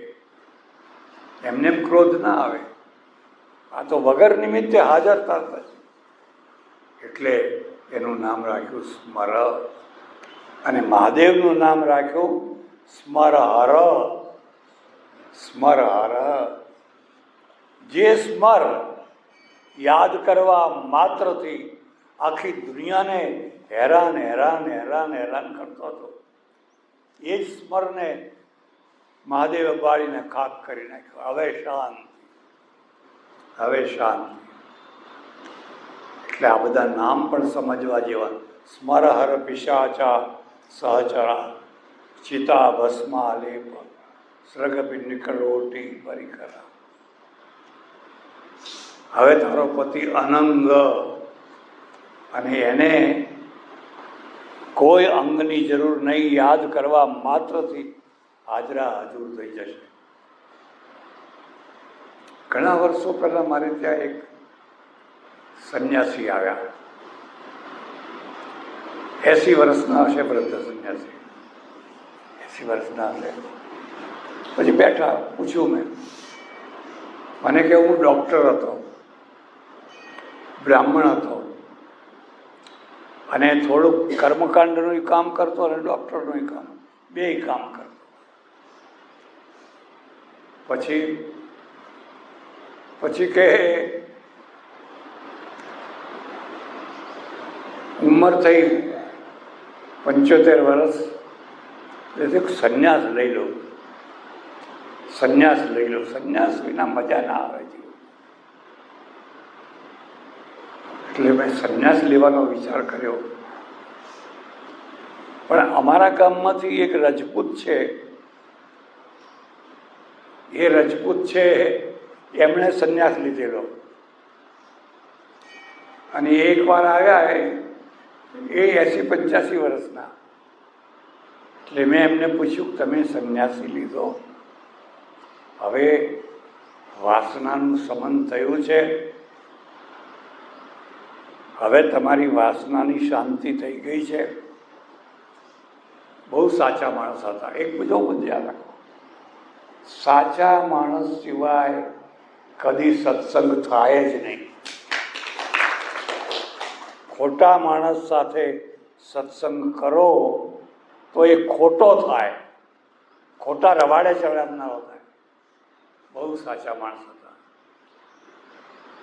એમને ક્રોધ ના આવે. આ તો વગર નિમિત્તે હાજર તરત જ. એટલે એનું નામ રાખ્યું સ્મર. અને મહાદેવનું નામ રાખ્યું સ્મરહર. સ્મરહર, જે સ્મર યાદ કરવા માત્રથી આખી દુનિયાને હેરાન હેરાન હેરાન હેરાન કરતો હતો, એ જ સ્મરને મહાદેવે બાળીને ખાક કરી નાખ્યો. હવે શાંત, હવે શાંત. એટલે આ બધા નામ પણ સમજવા જેવા. સ્મરહર પિશાચા સહચરા ચિતા ભસ્મા લેપ સ્રગપિંડ કરોટી પરિકરા. હવે તારો પતિ અનંગ, અને એને કોઈ અંગની જરૂર નહીં. યાદ કરવા માત્રથી હાજરા હજુર થઈ જશે. ઘણા વર્ષો પહેલા મારે ત્યાં એક સંન્યાસી આવ્યા. 80 વર્ષના હશે, વૃદ્ધ સંન્યાસી, 80 વર્ષના હશે. પછી બેઠા, પૂછ્યું મેં. મને કે હું ડૉક્ટર હતો, બ્રાહ્મણ હતો, અને થોડુંક કર્મકાંડનું કામ કરતો અને ડૉક્ટરનું કામ, બેય કામ કરતો. પછી કે ઉંમર થઈ 75 વર્ષ, એટલે સંન્યાસ લઈ લો, સંન્યાસ લઈ લો. સંન્યાસ વિના મજા ના આવે છે. એટલે મેં સંન્યાસ લેવાનો વિચાર કર્યો. પણ અમારા ગામમાંથી એક રજપૂત છે, એ રજપૂત છે એમણે સંન્યાસ લીધેલો, અને એકવાર આવ્યા એ 80-85 વર્ષના. એટલે મેં એમને પૂછ્યું, તમે સંન્યાસી લીધો, હવે વાસનાનું શમન થયું છે, હવે તમારી વાસનાની શાંતિ થઈ ગઈ છે? બહુ સાચા માણસ હતા. એક બીજો ધ્યાન રાખો, સાચા માણસ સિવાય કદી સત્સંગ થાય જ નહીં. ખોટા માણસ સાથે સત્સંગ કરો તો એ ખોટો થાય, ખોટા રવાડે ચડાવનારો થાય. બહુ સાચા માણસ હતા.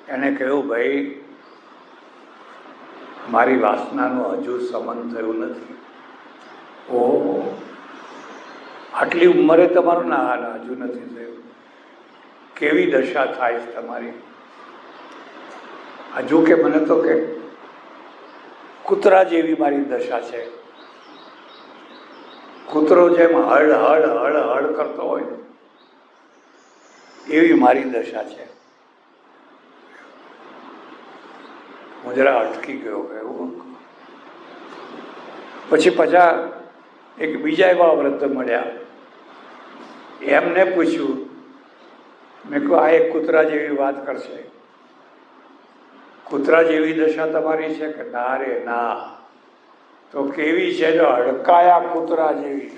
એને કહ્યું, ભાઈ મારી વાસનાનું હજુ શમન થયું નથી. ઓહો, આટલી ઉંમરે તમારું? ના, હજુ નથી થયું. કેવી દશા થાય છે તમારી? હજુ કે મને તો કે કૂતરા જેવી મારી દશા છે. કૂતરો જેમ હળ હળ હળ હળ કરતો હોય ને એવી મારી દશા છે. હું જરા અટકી ગયો. એવું પછી એક બીજા એવા વૃદ્ધ મળ્યા, એમને પૂછ્યું, મેં કહ્યું આ એક કૂતરા જેવી વાત કરશે. કૂતરા જેવી દશા તમારી છે? કે ના રે ના. તો કેવી છે? જો હડકાયા કૂતરા જેવી.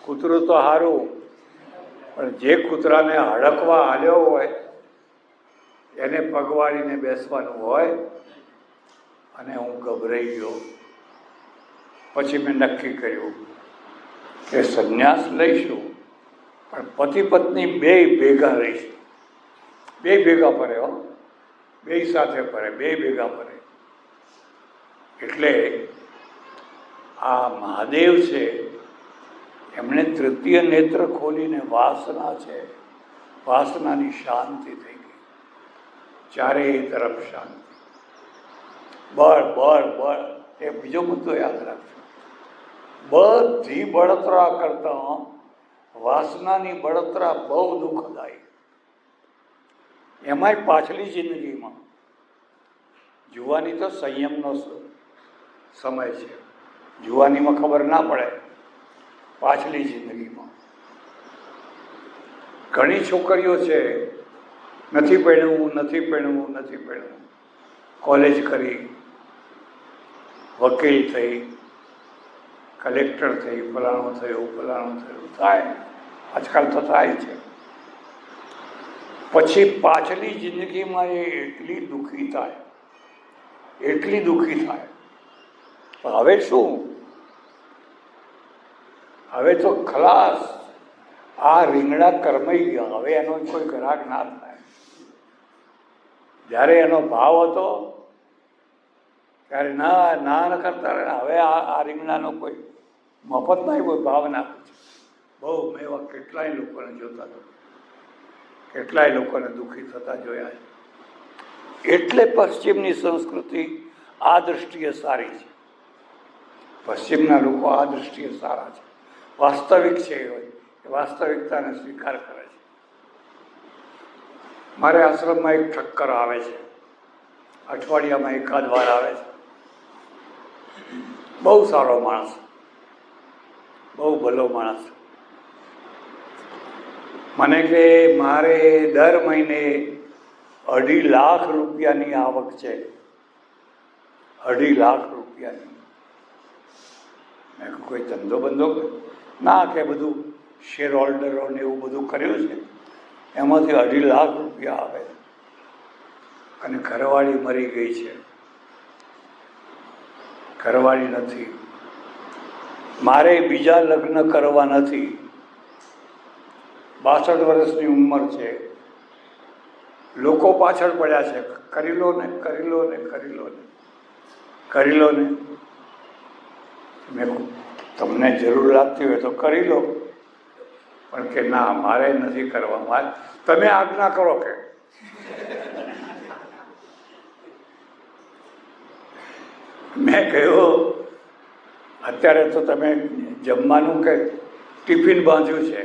કૂતરું તો સારું, પણ જે કૂતરાને હડકવા હાલ્યો હોય એને પગવાડીને બેસવાનું હોય. અને હું ગભરાઈ ગયો. પછી મેં નક્કી કર્યું કે સંન્યાસ લઈશું, પણ પતિ પત્ની બે ભેગા રહીશું. બે ભેગા ફરે, હો, બે સાથે ફરે, બે ભેગા ફરે. એટલે આ મહાદેવ છે, એમણે તૃતીય નેત્ર ખોલીને વાસના છે, વાસનાની શાંતિ થઈ ગઈ. ચારેય તરફ શાંતિ. બળ બળ બળ. એ બીજો મુદ્દો યાદ રાખજો. બધી બળતરા કરતા વાસનાની બળતરા બહુ દુઃખદાયી. એમાંય પાછલી જિંદગીમાં. જુવાની તો સંયમનો સમય છે, જુવાનીમાં ખબર ના પડે. પાછલી જિંદગીમાં ઘણી છોકરીઓ છે, નથી પરણવું, કોલેજ કરી, વકીલ થઈ, કલેક્ટર થઈ, ફલાણું થયું થાય. આજકાલ તો થાય છે. પછી પાછલી જિંદગીમાં એ એટલી દુઃખી થાય. હવે શું? હવે તો ખલાસ. આ રીંગણા કરમાઈ ગયા. હવે એનો કોઈ ગ્રાહક ના થાય. જ્યારે એનો ભાવ હતો ત્યારે ના કરતા રહે. હવે આ રીંગણાનો કોઈ મફતમાં કોઈ ભાવ ના પૂછે. બહુ મેં એવા કેટલાય લોકોને જોતા હતા, કેટલાય લોકોને દુઃખી થતા જોયા છે. એટલે પશ્ચિમની સંસ્કૃતિ આ દૃષ્ટિએ સારી છે. પશ્ચિમના લોકો આ દૃષ્ટિએ સારા છે, વાસ્તવિક છે. એ વાસ્તવિકતાને સ્વીકાર કરે છે. મારે આશ્રમમાં એક ઠક્કર આવે છે, અઠવાડિયામાં એકાદ વાર આવે છે. બહુ સારો માણસ, બહુ ભલો માણસ. મને કે મારે દર મહિને 2.5 લાખ રૂપિયાની આવક છે. 2.5 લાખ રૂપિયાની. મેં કોઈ ધંધો બંધો ના, કે બધું શેર હોલ્ડરો ને એવું બધું કર્યું છે, એમાંથી 2.5 લાખ રૂપિયા આવે. અને ઘરવાળી મરી ગઈ છે, ઘરવાળી નથી. મારે બીજા લગ્ન કરવા નથી. 62 વર્ષની ઉંમર છે. લોકો પાછળ પડ્યા છે, કરી લો ને. મેં તમને જરૂર લાગતી હોય તો કરી લો, પણ કે ના, મારે નથી કરવા. તમે આજ્ઞા કરો. કે મેં કહ્યું અત્યારે તો તમે જમવાનું કે ટિફિન બાંધ્યું છે,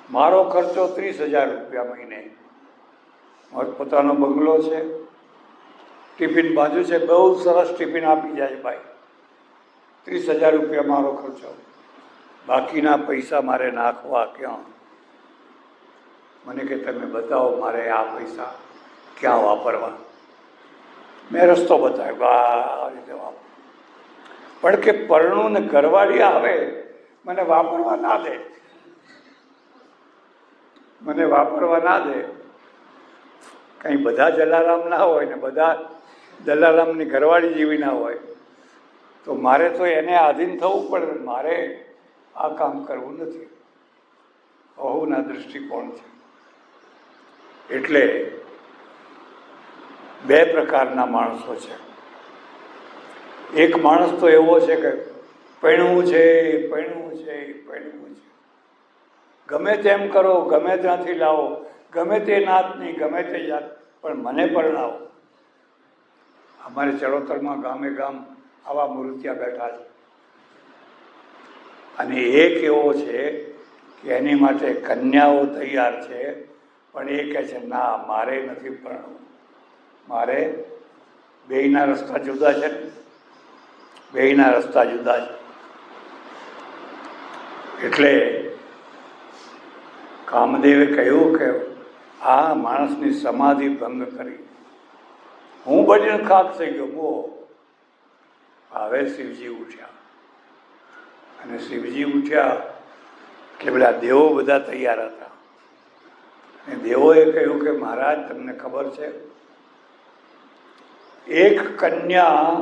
મારો ખર્ચો 30,000 રૂપિયા મહિને, મારો પોતાનો બંગલો છે, ટિફિન બાંધ્યું છે, બહુ સરસ ટિફિન આપી જાય ભાઈ, 30,000 રૂપિયા મારો ખર્ચો, બાકીના પૈસા મારે નાખવા ક્યાં? મને કે તમે બતાવો મારે આ પૈસા ક્યાં વાપરવા. મેં રસ્તો બતાવ્યો આ રીતે વાપર, પણ કે પરણું ને ઘરવાળી આવે મને વાપરવા ના દે, મને વાપરવા ના દે. કંઈ બધા જલારામ ના હોય ને બધા જલારામની ઘરવાળી જેવી ના હોય, તો મારે તો એને આધીન થવું પડે. મારે આ કામ કરવું નથી. બહુના દૃષ્ટિકોણ છે. એટલે બે પ્રકારના માણસો છે. એક માણસ તો એવો છે કે પરણવું છે, પરણવું છે, પરણવું છે, ગમે તેમ કરો, ગમે ત્યાંથી લાવો, ગમે તે નાતની, ગમે તે જાત, પણ મને પરણાવો. અમારે ચરોતરમાં ગામે ગામ આવા મૂર્તિયા બેઠા છે. અને એક એવો છે કે એની માટે કન્યાઓ તૈયાર છે, પણ એ કહે છે ના મારે નથી પરણવું, મારે બેયના રસ્તા જુદા છે ને, બેયના રસ્તા જુદા છે. એટલે કામદેવે કહ્યું કે આ માણસની સમાધિ ભંગ કરી, હું બળીને ખાક થઈ ગયો બો. હવે શિવજી ઉઠ્યા, અને શિવજી ઉઠ્યા એટલે બધા દેવો બધા તૈયાર હતા. અને દેવોએ કહ્યું કે મહારાજ તમને ખબર છે એક કન્યા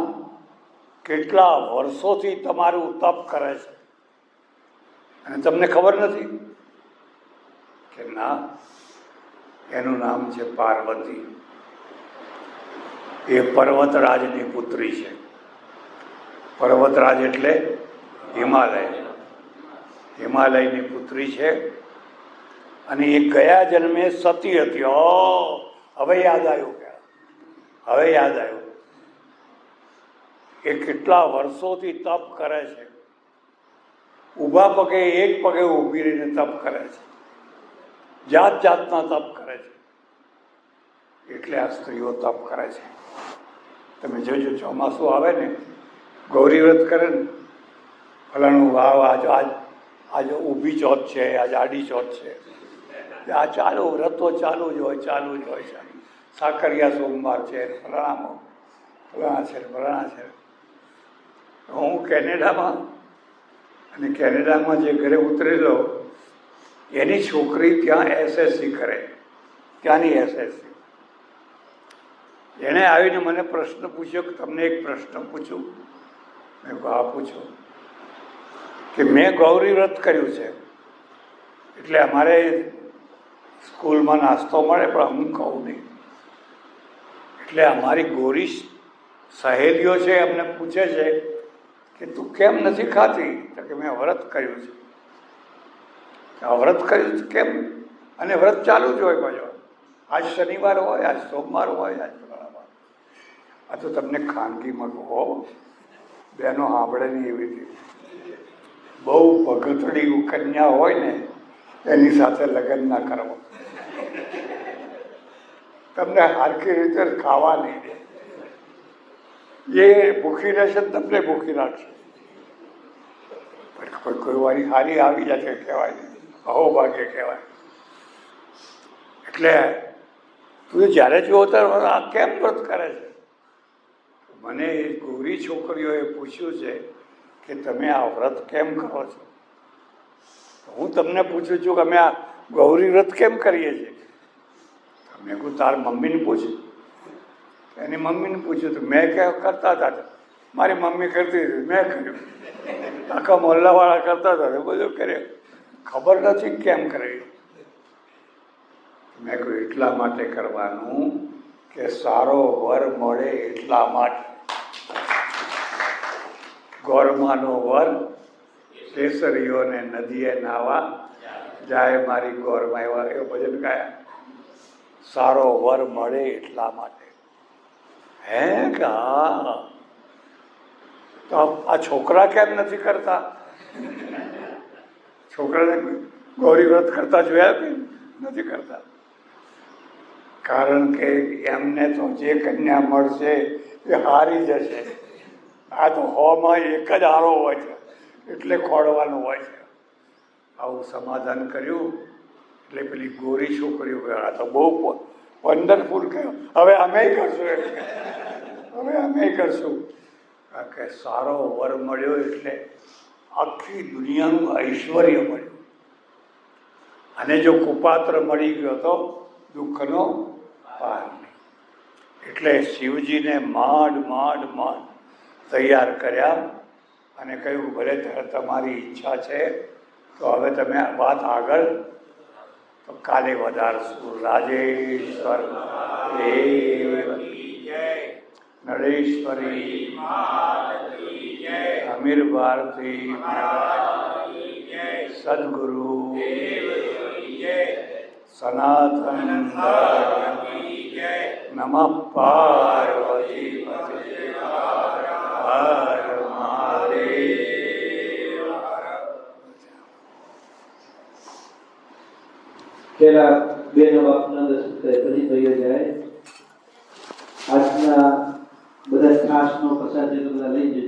કેટલા વર્ષોથી તમારું તપ કરે છે અને તમને ખબર નથી? કે ના, એનું નામ છે પાર્વતી. એ પર્વતરાજની પુત્રી છે. પર્વતરાજ એટલે હિમાલય, હિમાલયની પુત્રી છે. અને એ ગયા જન્મે સતી હતી. હવે યાદ આવ્યું, કે હવે યાદ આવ્યું. એ કેટલા વર્ષોથી તપ કરે છે, ઊભા પગે એક પગે ઊભી રહીને તપ કરે છે, જાત જાતના તપ કરે છે. એટલે આ સ્ત્રીઓ તપ કરે છે. તમે જોજો ચોમાસું આવે ને, ગૌરી વ્રત કરે ને, ફલાણું વાવ આજ ઊભી ચોથ છે, આજ આડી ચોથ છે, આ ચાલુ વ્રતો ચાલુ જ હોય, ચાલુ જ હોય છે. સાકરિયા સોમવાર છે, ફલાણા છે, ફલાણા છે. હું કેનેડામાં, અને કેનેડામાં જે ઘરે ઉતરેલો એની છોકરી ત્યાં એસએસસી કરે, ત્યાંની એસએસસી. એણે આવીને મને પ્રશ્ન પૂછ્યો કે તમને એક પ્રશ્ન પૂછું? મેં કહું આ પૂછો. કે મેં ગૌરી વ્રત કર્યું છે, એટલે અમારે સ્કૂલમાં નાસ્તો મળે, પણ હું કહું નહીં. એટલે અમારી ગોરી સહેલીઓ છે, અમને પૂછે છે કે તું કેમ નથી ખાતી? તો કે મેં વ્રત કર્યું છે. આ વ્રત કર્યું છે કેમ? અને વ્રત ચાલુ જ હોય પાછો. આજ શનિવાર હોય, આજ સોમવાર હોય, આજ મંગળવાર. આ તો તમને ખાનગીમાં કહો, બહેનો સાંભળે નહીં એવી રીતે. બહુ ભગતડી કન્યા હોય ને એની સાથે લગ્ન ના કરવો, તમને હરખી રીતે ખાવા નહીં દે. એ ભૂખી રહેશે, તમને ભૂખી રાખશે. કોઈ વારી હારી આવી જશે કહેવાય નહીં, અહો ભાગ્ય કહેવાય. એટલે તું જ્યારે જુઓ ત્યારે આ કેમ વ્રત કરે છે? મને એ ગોરી છોકરીઓએ પૂછ્યું છે કે તમે આ વ્રત કેમ કરો છો? હું તમને પૂછું છું કે અમે આ ગૌરી વ્રત કેમ કરીએ છીએ? મેં કહું તાર મમ્મીને પૂછ. એની મમ્મીને પૂછ્યું તો મેં કરતા હતા, મારી મમ્મી કરતી હતી, મેં કર્યું. આખા મોહલ્લાવાળા કરતા હતા, બધું કર્યું. ખબર નથી કેમ કરે. મેં કહ્યું એટલા માટે કરવાનું કે સારો વર મળે, એટલા માટે. ગોરમાનો વર કેસરીઓને નદીએ નાવા જાય, મારી ગોરમાં એવા એવું ભજન ગાયા. સારો વર મળે એટલા માટે. હે કે હા, તો આ છોકરા કેમ નથી કરતા? છોકરાને ગૌરી વ્રત કરતા જોયા કે નથી કરતા? કારણ કે એમને તો જે કન્યા મળશે એ હારી જશે. આ તો હોમાં એક જ હારો હોય છે, એટલે ખોડવાનું હોય છે. આવું સમાધાન કર્યું એટલે પેલી ગોરી છોકરીઓ આ તો બહુ વન્ડરફુલ કહ્યું, હવે અમે કરશું એમ કે, હવે અમે કરશું. કારણ કે સારો વર મળ્યો એટલે આખી દુનિયાનું ઐશ્વર્ય મળ્યું. અને જો કુપાત્ર મળી ગયો તો દુઃખનો પાર નહીં. એટલે શિવજીને માંડ તૈયાર કર્યા અને કહ્યું ભલે તમારી ઈચ્છા છે તો હવે તમે વાત આગળ તો કાલે વધારશું. રાજેશ્વર દેવ નરેશ્વરી અમીર ભારતી સદગુરુ સનાતન નમઃ પાર્વતી હર મહાદેવ. પેલા બે બાપના દર્શન કરે પછી થયો જાય. આજના બધા ખાસ નો પ્રસાદ બધા લઈ જજો.